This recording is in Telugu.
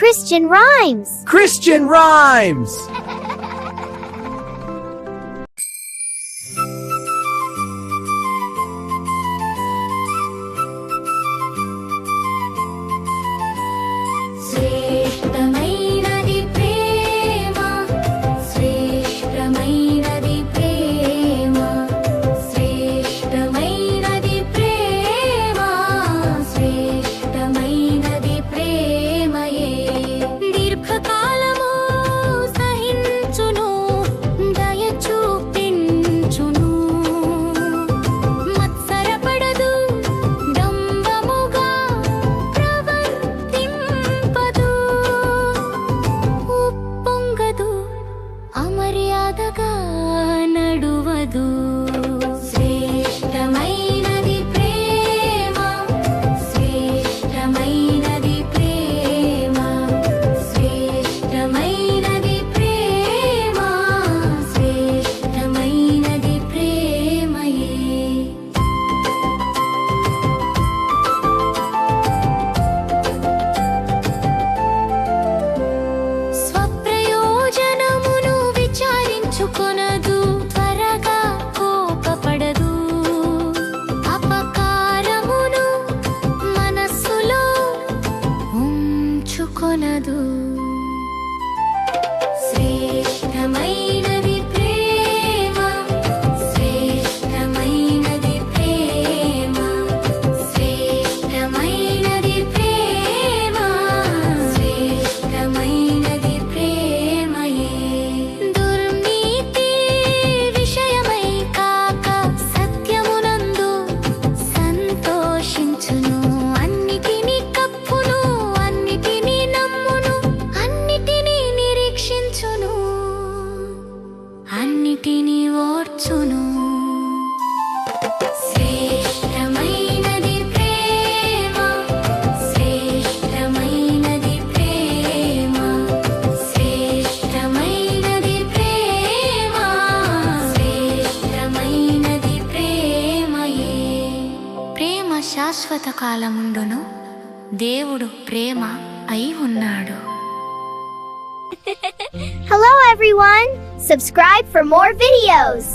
Christian rhymes. Christian rhymes. శ్రేష్టమైనది ప్రేమ శ్రేష్టమైనది ప్రేమ శ్రేష్టమైనది ప్రేమ శ్రేష్టమైనది ప్రేమయే దీర్ఘకాలము సహించును దయ చూపించును మత్సరపడదు డంబముగా ప్రవర్తింపదు ఉప్పొంగదు అమర్యాదగా నడువదు శ్రేష్టమైనది ప్రేమ శ్రేష్టమైనది ప్రేమ శ్రేష్టమైనది ప్రేమ శ్రేష్టమైనది ప్రేమయే స్వప్రయోజనమును విచారించుకొనదు త్వరగా కోపపడదు అపకారమును మనస్సులో ఉంచుకొనదు శ్రేష్టమైనది ప్రేమ శ్రేష్టమైనది ప్రేమ శ్రేష్టమైనది ప్రేమ శ్రేష్టమైనది ప్రేమయే దుర్నీతి విషయమై కాక సత్యమునందు సంతోషించును అన్నిటినీ కప్పును అన్నిటినీ నమ్మును అన్నిటినీ నిరీక్షించును అన్నిటినీ ఓర్చును శ్రేష్టమైనది ప్రేమ శ్రేష్టమైనది ప్రేమ శ్రేష్టమైనది ప్రేమ శ్రేష్టమైనది ప్రేమయే ప్రేమ శాశ్వత కాలముండును దేవుడు ప్రేమ అయి ఉన్నాడు. Hello everyone! Subscribe for more videos.